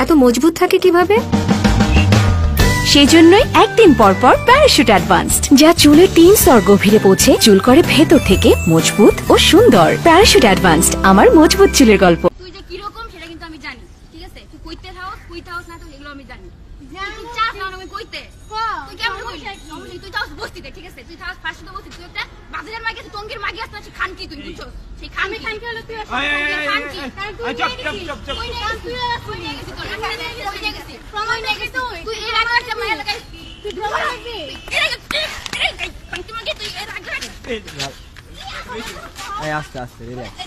এত মজবুত থাকে কিভাবে? সেজন্যই একদিন পর পর প্যারাশুট অ্যাডভান্সড, যা চুলের 3 স্তর গভীরে পৌঁছে চুল করে ভেতর থেকে মজবুত ও সুন্দর। প্যারাশুট অ্যাডভান্সড, আমার মজবুত চুলের গল্প। তুই যে কিরকম সেটা কিন্তু আমি জানি, ঠিক আছে? তুই কইতে থাকস না তো এগুলো আমি জানি। তুই চাস না আমি কইতে, তুই কেমন কইছিস? তুই চাস বস্তিতে, ঠিক আছে? তুই চাস পাশে তো বস্তিতে, তুই একটা বাজারের মাগি আছে, টঙ্গির মাগি আছে না, সে খানকি তুই বুঝছস? সেই খানকি হলো তুই আসলে খানকি। কারণ তুই নিয়ে গেছিস তোর এখানে নিয়ে গেছিস প্রমাণ নিয়ে গেছিস তুই এর আগে একটা মায়ের লাগাই তুই ধরা লাগবি এর আগে খানকি মাগি তুই এর আগে এই আস্তে আস্তে রিল্যাক্স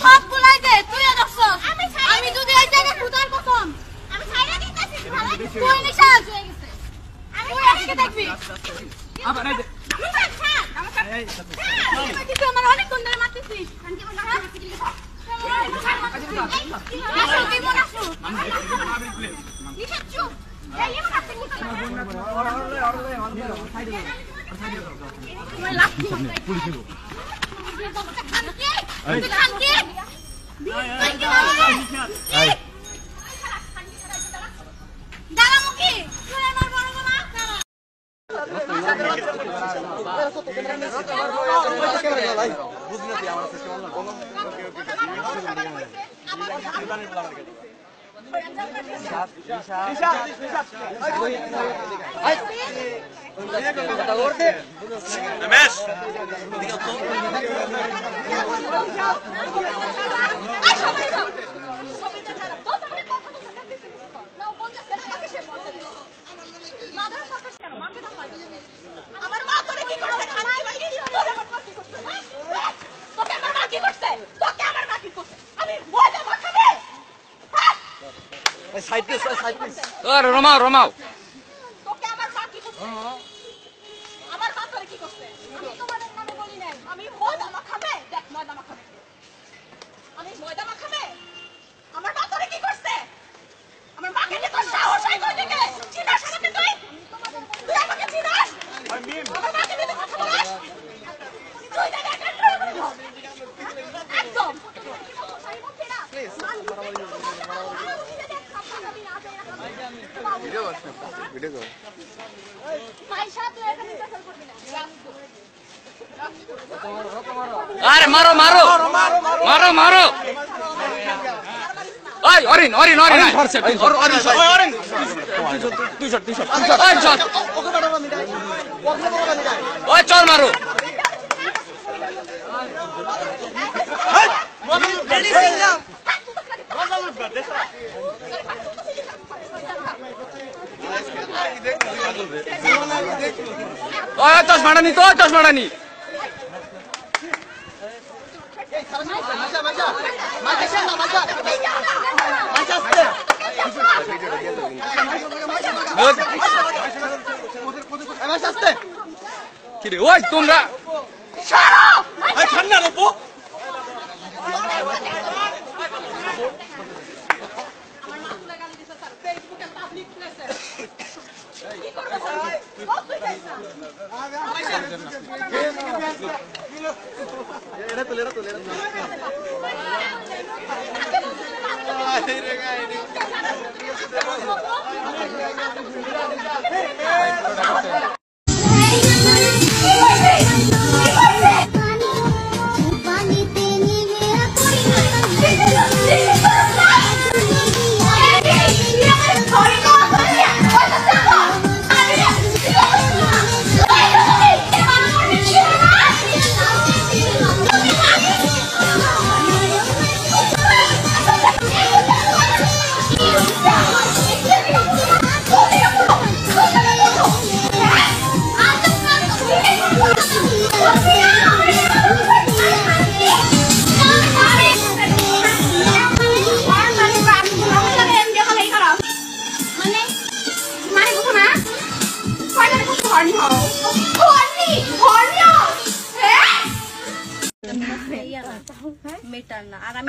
সব বলাই দে তুই দেখছ আমি যদি এই জায়গা খুদার কসম আমি ছাইরা দিতেছি তুই নিশা হয়ে গেছে আমি আজকে দেখবি আবার এই কিছু আমার অনেক কোন ধরে মারতেছিস কারণ কি আমার গায়ে মারতে গেলি তুই মনে আসো নিশা চুপ এই এমন করতে কি তুই লাফি পুলিশ দিব খানকি খানকি এই দাঁড়ামুখী তুই আমার বড় মামা আমার মা তোরে কি করছে খানায় বাইরে তোরে আমার মা কি করছে তোকে আমার মা কি করছে তোকে আমার মা কি করছে আমি বলে মাখাবে সাইড প্লিজ ও রমাও তোকে আমার মা কি করছে আমার মা তোরে কি করছে আমি তোমাদের নামে বলি নাই আমি ময়দা মাখাবে দেখ ময়দা মাখাবে আমি ময়দা মাখাবে আমার মা তোরে কি করছে আমার মাকে নিয়ে তোর সাহস হয় কই থেকে চিনাস আমাকে তুই তুই আমাকে চিনাস আমার মাকে নিয়ে কথা বলিস তুই দেখ একদম প্লিজ ভিডিও কর পয়সা তুই এখানে দখল করবি না আরে মারো ওই অরিন ধরছে অরিন তুই শট ওই চল মারো ওই চশমাটা নি কিরে ওই তোমরা ঠান্ডা রূপ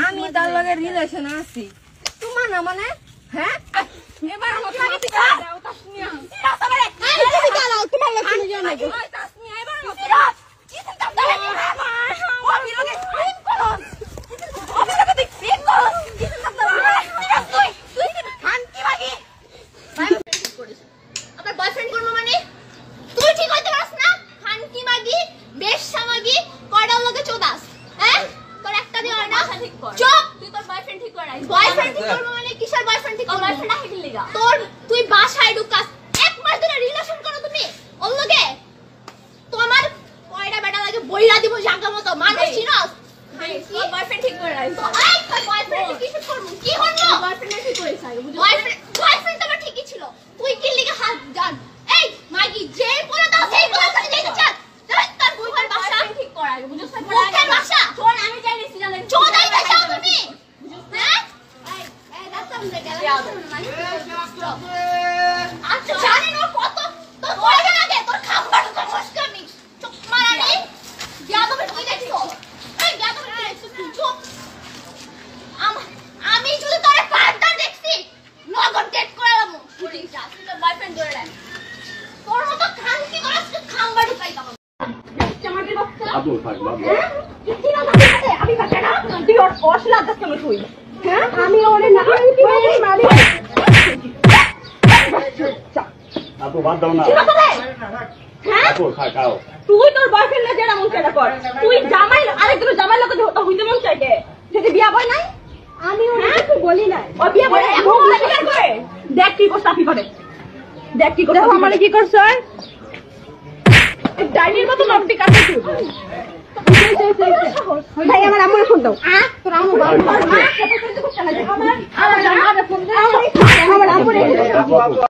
আমি তার লগে রিলেশন আছি তোমার না মানে হ্যাঁ এবার আমাকে দাও তাসমিয়া তাসমিয়া তুমি দাও তোমার লগে কি জানো তাসমিয়া এবার আমাকে কি চিন্তা করে ও বিরোধী ফাইন করো ঠিক কর চুপ তুই তোর বয়ফ্রেন্ড ঠিক কর বয়ফ্রেন্ড ঠিক করব মানে কিসের বয়ফ্রেন্ড ঠিক করব বয়ফ্রেন্ড আহে কি লাগা তোর তুই বাসায় ঢুকাস এক মাস ধরে রিলেশন করো তুমি ওর লগে তোমার কয়টা বেটা লাগে বইরা দিব জায়গা মতো মানুষ চিনস তোর বয়ফ্রেন্ড ঠিক করে রাখ তো এই তোর বয়ফ্রেন্ড কি ঠিক করব কি হলো বয়ফ্রেন্ড ঠিক করিস আগে বুঝছো বয়ফ্রেন্ড তোমার ঠিকই ছিল তুই কি লাগা হাত জান এই মাগি যে বলে দাও সেই বলে করে দিতে চাস তোর বুইবার বাসা ঠিক কর আগে বুঝছ না কোন বাসা তোর আমি যাই রেসি জানেন চোদাই যাও তুমি বুঝছ হ্যাঁ এই দাঁত আমরা গেল আচ্ছা জানেন ও কত তোর কয়টা লাগে তোর খাবার তো মুশকামি চুপ মারানি যাদবে তুই দেখছো এই যাদবে তুই দেখছো চুপ আমি যদি তোরে পাঁচটা দেখছি নগদ ডেট করে দেব তুই যা তুই তোর বয়ফ্রেন্ড ধরে রাখ তোর মতো খানকি করে খাম্বা ঢুকাই দাও আমাকে বাচ্চা আবু থাক বাবু কি না থাকে আমি বাচ্চা না তুই ওর অশ্লীল দাস কেন তুই হ্যাঁ আমি ওরে না আমি মারি আবু বাদ দাও না হ্যাঁ আবু থাকাও তুই তোর বয়ফ্রেন্ড না যেটা মন চাইটা কর তুই জামাই আরেকজন জামাই লোকে হইতে মন চাইতে যদি বিয়া বই নাই আমি ওরে কিছু বলি না ও বিয়া বই এখন অস্বীকার করে দেখ কি করছ আপনি করে দেখ কি করছ আমারে কি করছ এই ডাইনির মতো নবটি কাটতে তুই ভাই আমার আম্মুর ফোন দাও তোর আম্মু বাবা মা আমার ফোন দাও আমার আম্মুর